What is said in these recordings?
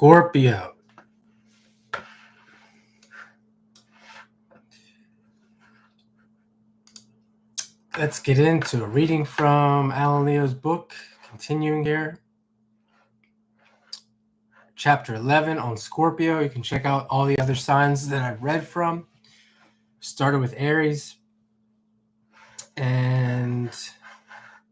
Scorpio. Let's get into a reading from Alan Leo's book. Continuing here. Chapter 11 on Scorpio. You can check out all the other signs that I've read from. Started with Aries. And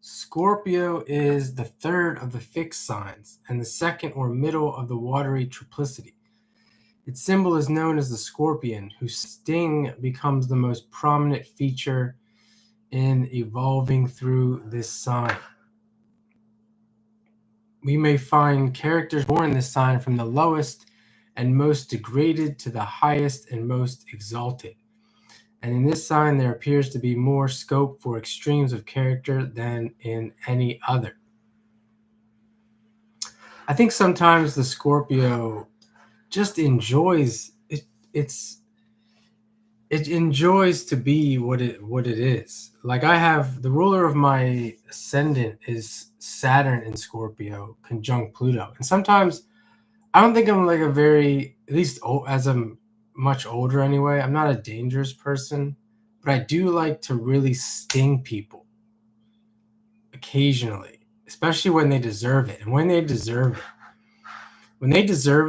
Scorpio is the third of the fixed signs and the second or middle of the watery triplicity. Its symbol is known as the scorpion, whose sting becomes the most prominent feature in evolving through this sign. We may find characters born in this sign from the lowest and most degraded to the highest and most exalted. And in this sign, there appears to be more scope for extremes of character than in any other. I think sometimes the Scorpio just enjoys it. It enjoys to be what it is. Like, I have the ruler of my ascendant is Saturn in Scorpio conjunct Pluto, and sometimes I don't think I'm like a very, at least as I'm much older anyway, I'm not a dangerous person, but I do like to really sting people occasionally, especially when they deserve it. And when they deserve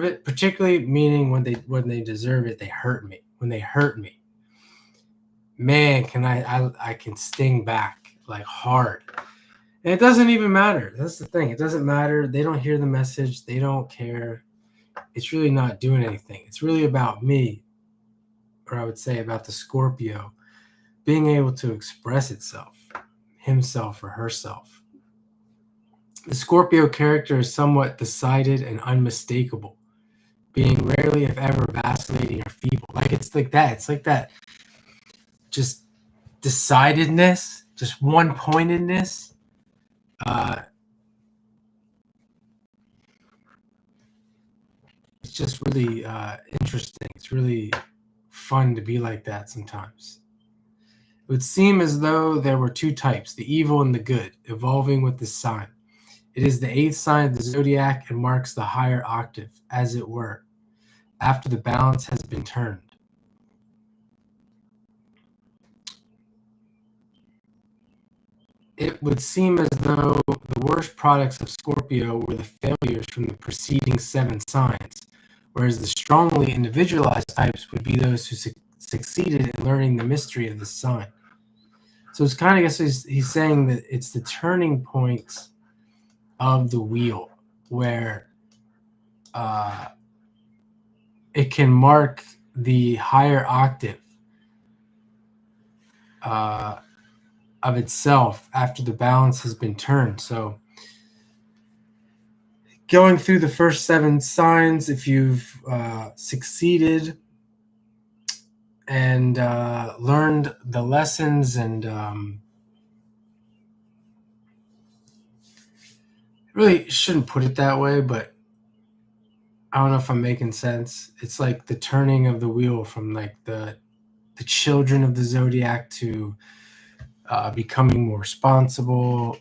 it, particularly meaning when they deserve it, they hurt me. When they hurt me, man, I can sting back like hard. And it doesn't even matter. That's the thing. It doesn't matter. They don't hear the message. They don't care. It's really not doing anything. It's really about me, or I would say about the Scorpio, being able to express itself, himself or herself. The Scorpio character is somewhat decided and unmistakable, being rarely, if ever, vacillating or feeble. Like, it's like that. It's like that just decidedness, just one-pointedness. It's just really interesting. It's really fun to be like that sometimes. It would seem as though there were two types, the evil and the good, evolving with this sign. It is the eighth sign of the zodiac and marks the higher octave, as it were, after the balance has been turned. It would seem as though the worst products of Scorpio were the failures from the preceding seven signs, whereas the strongly individualized types would be those who succeeded in learning the mystery of the sign. So it's kind of, I guess he's saying that it's the turning point of the wheel where it can mark the higher octave of itself after the balance has been turned. So going through the first seven signs, if you've succeeded and learned the lessons and really shouldn't put it that way, but I don't know if I'm making sense. It's like the turning of the wheel from like the children of the zodiac to becoming more responsible,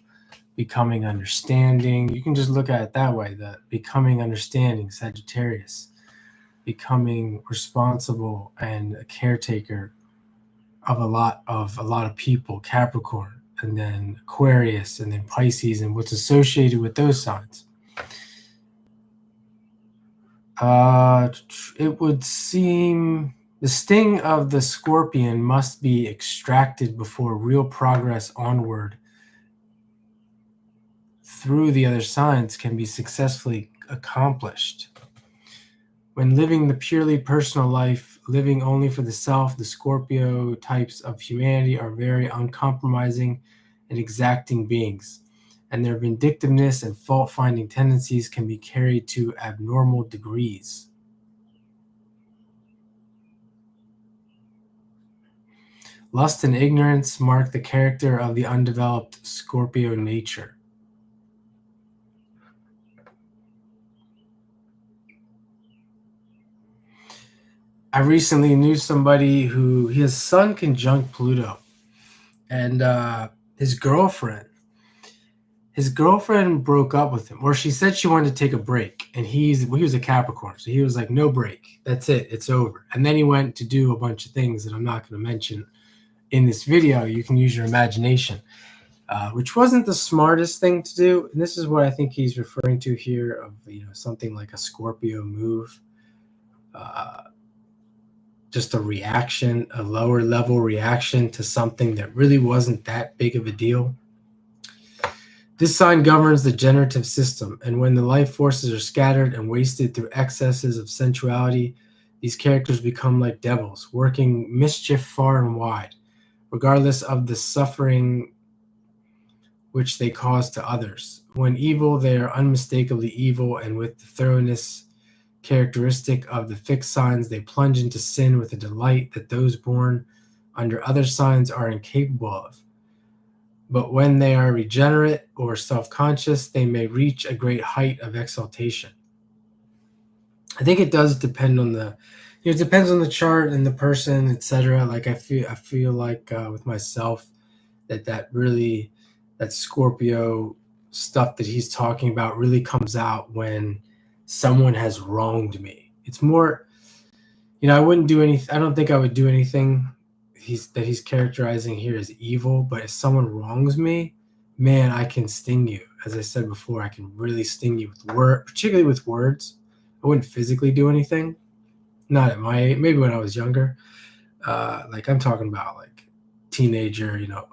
becoming understanding. You can just look at it that way, the becoming understanding, Sagittarius, becoming responsible and a caretaker of a lot of people, Capricorn, and then Aquarius, and then Pisces, and what's associated with those signs. It would seem the sting of the scorpion must be extracted before real progress onward through the other signs can be successfully accomplished. When living the purely personal life, living only for the self, the Scorpio types of humanity are very uncompromising and exacting beings, and their vindictiveness and fault-finding tendencies can be carried to abnormal degrees. Lust and ignorance mark the character of the undeveloped Scorpio nature. I recently knew somebody who his sun conjunct Pluto, and his his girlfriend broke up with him, or she said she wanted to take a break, and he was a Capricorn, so he was like, no break, that's it, it's over. And then he went to do a bunch of things that I'm not going to mention in this video. You can use your imagination, which wasn't the smartest thing to do. And this is what I think he's referring to here, of something like a Scorpio move, just a reaction, a lower level reaction to something that really wasn't that big of a deal. This sign governs the generative system, and when the life forces are scattered and wasted through excesses of sensuality, these characters become like devils, working mischief far and wide, regardless of the suffering which they cause to others. When evil, they are unmistakably evil, and with the thoroughness characteristic of the fixed signs, they plunge into sin with a delight that those born under other signs are incapable of. But when they are regenerate or self-conscious, they may reach a great height of exaltation. I think it does depend on it depends on the chart and the person, etc. Like I feel like with myself that Scorpio stuff that he's talking about really comes out when someone has wronged me. It's more, I wouldn't do anything. I don't think I would do anything he's characterizing here as evil, but if someone wrongs me, man, I can sting you. As I said before, I can really sting you with particularly with words. I wouldn't physically do anything, not at my age, maybe when I was younger. Like I'm talking about like teenager, not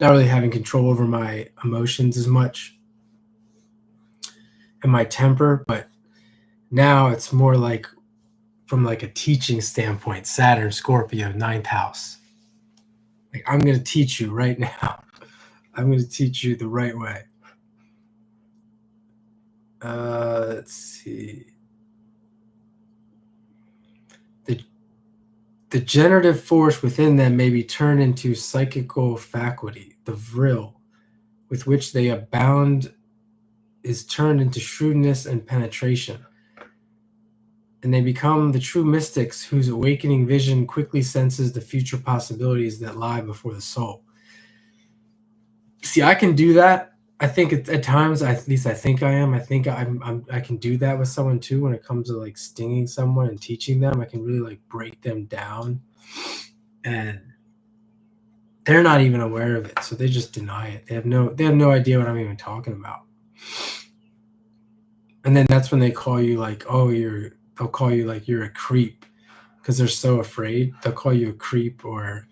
really having control over my emotions as much and my temper, but now it's more like from like a teaching standpoint, Saturn, Scorpio, ninth house. Like I'm going to teach you right now. I'm going to teach you the right way. Let's see. The generative force within them may be turned into psychical faculty. The vril with which they abound is turned into shrewdness and penetration. And they become the true mystics whose awakening vision quickly senses the future possibilities that lie before the soul. See, I can do that. I think at times, at least I think I am. I think I can do that with someone too. When it comes to like stinging someone and teaching them, I can really like break them down, and they're not even aware of it, so they just deny it. They have no idea what I'm even talking about. And then that's when they call you like, they'll call you like you're a creep because they're so afraid. They'll call you a creep, or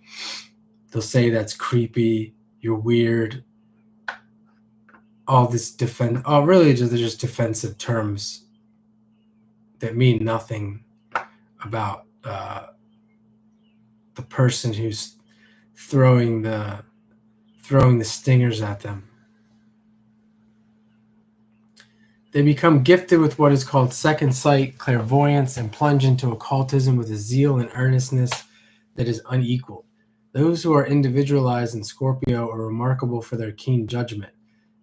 they'll say that's creepy, you're weird. All this really they're just defensive terms that mean nothing about the person who's throwing the stingers at them. They become gifted with what is called second sight, clairvoyance, and plunge into occultism with a zeal and earnestness that is unequaled. Those who are individualized in Scorpio are remarkable for their keen judgment.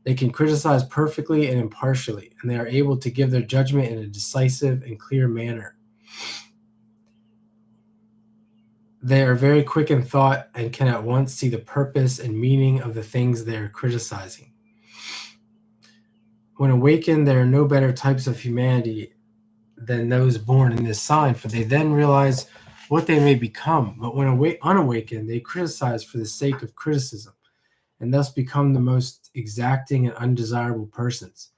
They can criticize perfectly and impartially, and they are able to give their judgment in a decisive and clear manner. They are very quick in thought and can at once see the purpose and meaning of the things they are criticizing. When awakened, there are no better types of humanity than those born in this sign, for they then realize what they may become. But when unawakened, they criticize for the sake of criticism, and thus become the most exacting and undesirable persons.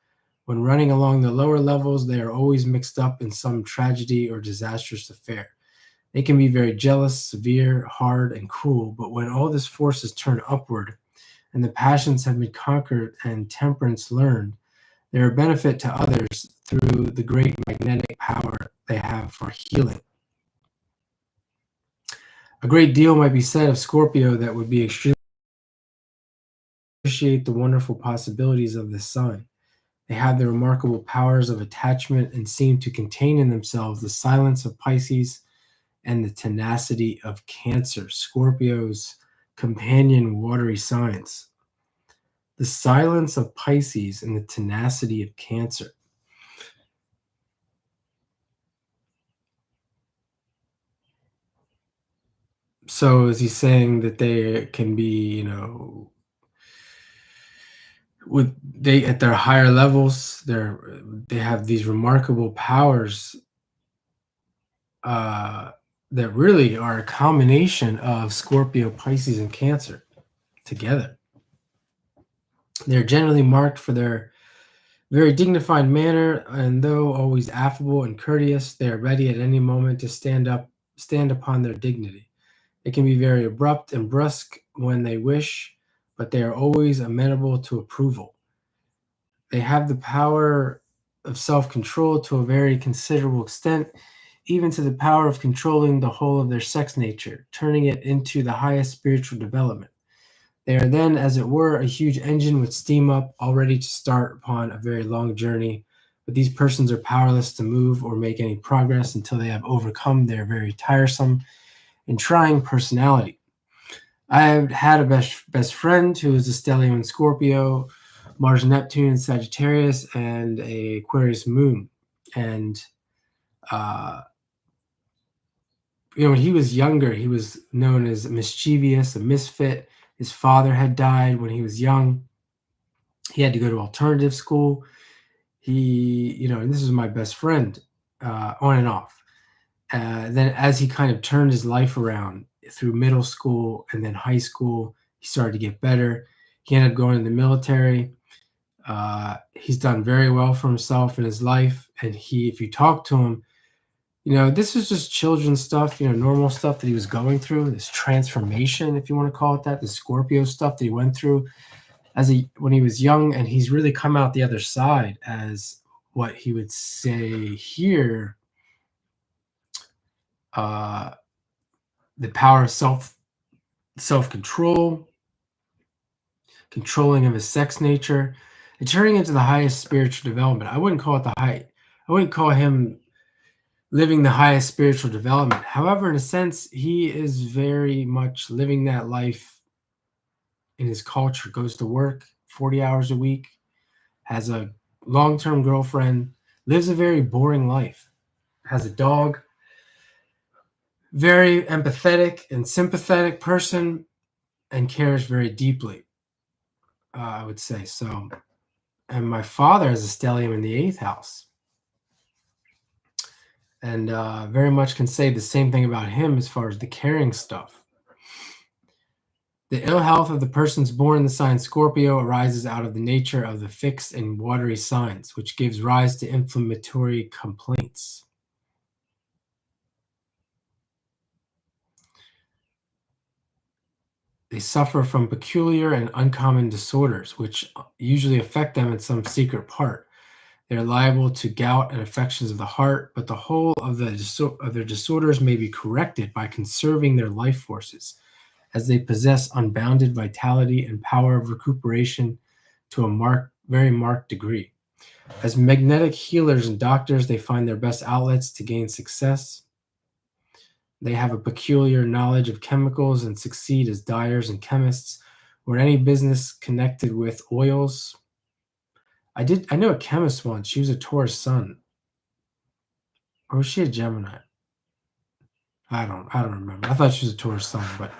When running along the lower levels, they are always mixed up in some tragedy or disastrous affair. They can be very jealous, severe, hard, and cruel, but when all this force is turned upward and the passions have been conquered and temperance learned, they are a benefit to others through the great magnetic power they have for healing. A great deal might be said of Scorpio that would be extremely appreciate the wonderful possibilities of this sign. They have the remarkable powers of attachment and seem to contain in themselves the silence of Pisces and the tenacity of Cancer, Scorpio's companion watery signs. The silence of Pisces and the tenacity of Cancer. So is he saying that they can be, with they at their higher levels, they have these remarkable powers uh, that really are a combination of Scorpio, Pisces, and Cancer together. They're generally marked for their very dignified manner, and though always affable and courteous, they are ready at any moment to stand upon their dignity. They can be very abrupt and brusque when they wish, but they are always amenable to approval. They have the power of self-control to a very considerable extent, even to the power of controlling the whole of their sex nature, turning it into the highest spiritual development. They are then, as it were, a huge engine with steam up, all ready to start upon a very long journey. But these persons are powerless to move or make any progress until they have overcome their very tiresome and trying personality. I have had a best friend who is a stellium in Scorpio, Mars, Neptune, and Sagittarius, and a Aquarius moon. And uh, when he was younger, he was known as mischievous, a misfit. His father had died when he was young. He had to go to alternative school. And this is my best friend, on and off. Then, as he kind of turned his life around through middle school and then high school, he started to get better. He ended up going in the military. He's done very well for himself in his life. And if you talk to him, this is just children's stuff, normal stuff that he was going through, this transformation, if you want to call it that, the Scorpio stuff that he went through when he was young, and he's really come out the other side as what he would say here, the power of self-control, controlling of his sex nature, and turning into the highest spiritual development. I wouldn't call it I wouldn't call him living the highest spiritual development. However, in a sense, he is very much living that life in his culture, goes to work 40 hours a week, has a long-term girlfriend, lives a very boring life, has a dog, very empathetic and sympathetic person, and cares very deeply, I would say. So, and my father has a stellium in the 8th house, and very much can say the same thing about him as far as the caring stuff. The ill health of the persons born in the sign Scorpio arises out of the nature of the fixed and watery signs, which gives rise to inflammatory complaints. They suffer from peculiar and uncommon disorders, which usually affect them in some secret part. They are liable to gout and affections of the heart, but the whole of their disorders may be corrected by conserving their life forces, as they possess unbounded vitality and power of recuperation to a very marked degree. As magnetic healers and doctors, they find their best outlets to gain success. They have a peculiar knowledge of chemicals and succeed as dyers and chemists or any business connected with oils. I know a chemist once. She was a Taurus sun. Or was she a Gemini? I don't remember. I thought she was a Taurus sun, but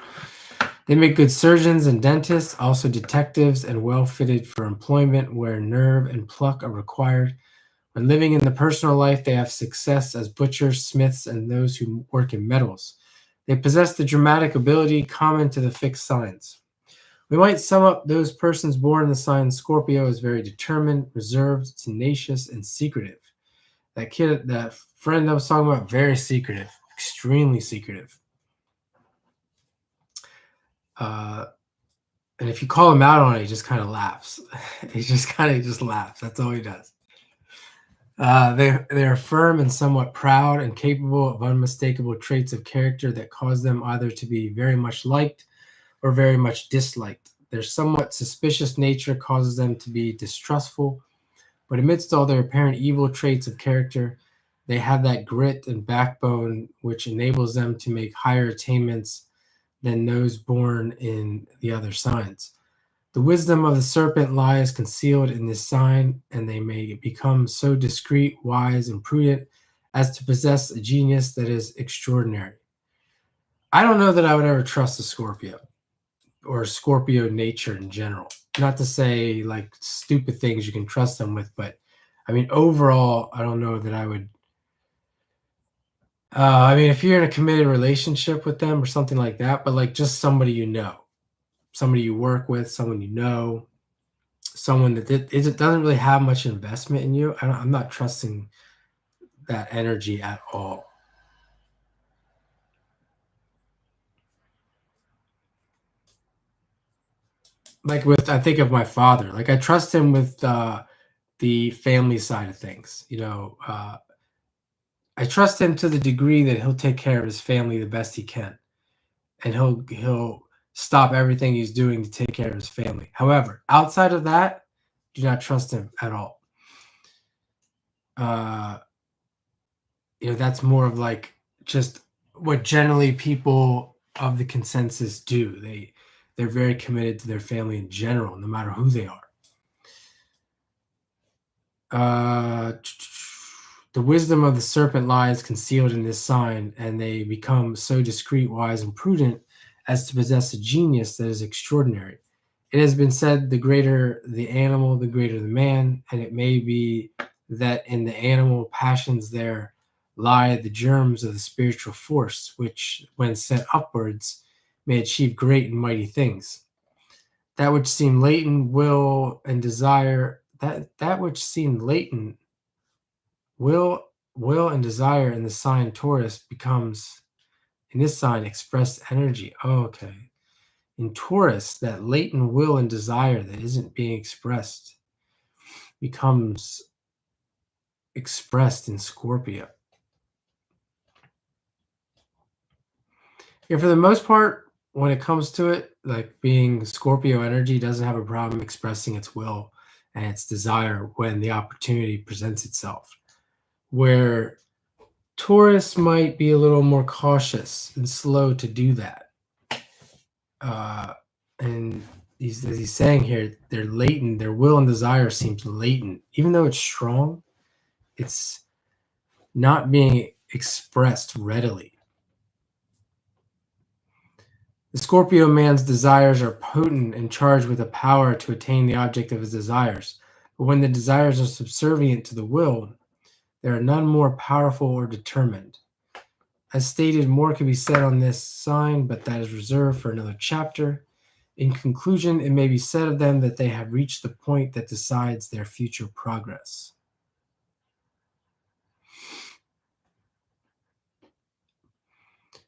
they make good surgeons and dentists, also detectives, and well fitted for employment where nerve and pluck are required. When living in the personal life, they have success as butchers, smiths, and those who work in metals. They possess the dramatic ability common to the fixed signs. We might sum up those persons born in the sign Scorpio as very determined, reserved, tenacious, and secretive. That friend I was talking about, very secretive, extremely secretive. And if you call him out on it, he just kind of laughs. He just kind of laughs. That's all he does. They are firm and somewhat proud and capable of unmistakable traits of character that cause them either to be very much liked or very much disliked. Their somewhat suspicious nature causes them to be distrustful, but amidst all their apparent evil traits of character, they have that grit and backbone which enables them to make higher attainments than those born in the other signs. The wisdom of the serpent lies concealed in this sign, and they may become so discreet, wise, and prudent as to possess a genius that is extraordinary. I don't know that I would ever trust a Scorpio or Scorpio nature in general. not to say like stupid things you can trust them with, but I mean, overall, I don't know that I would. I mean, if you're in a committed relationship with them or something like that, but like just somebody you know, somebody you work with, someone you know, someone that it doesn't really have much investment in you. I'm not trusting that energy at all. Like with, I think of my father. Like I trust him with the family side of things. I trust him to the degree that he'll take care of his family the best he can, and he'll stop everything he's doing to take care of his family. However, outside of that, do not trust him at all. Uh, that's more of like just what generally people of the consensus do. They're very committed to their family in general, no matter who they are. Uh, the wisdom of the serpent lies concealed in this sign, and they become so discreet, wise, and prudent as to possess a genius that is extraordinary. It has been said, the greater the animal, the greater the man, and it may be that in the animal passions there lie the germs of the spiritual force, which, when sent upwards, may achieve great and mighty things. That which seemed latent will and desire, that which seemed latent will and desire in the sign Taurus becomes in this sign expressed energy. Oh, okay. In Taurus, that latent will and desire that isn't being expressed becomes expressed in Scorpio. Yeah, for the most part, when it comes to it, like being Scorpio energy doesn't have a problem expressing its will and its desire when the opportunity presents itself. Where Taurus might be a little more cautious and slow to do that. And as he's saying here, they're latent. Their will and desire seems latent, even though it's strong. It's not being expressed readily. The Scorpio man's desires are potent and charged with a power to attain the object of his desires. But when the desires are subservient to the will, there are none more powerful or determined. As stated, more can be said on this sign, but that is reserved for another chapter. In conclusion, it may be said of them that they have reached the point that decides their future progress.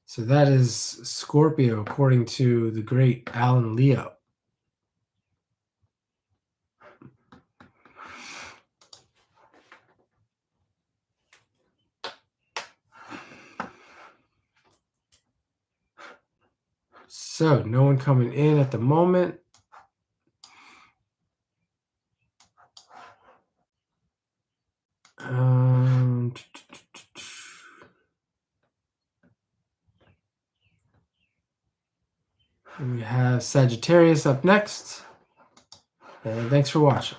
So that is Scorpio, according to the great Alan Leo. So, no one coming in at the moment. We have Sagittarius up next. And thanks for watching.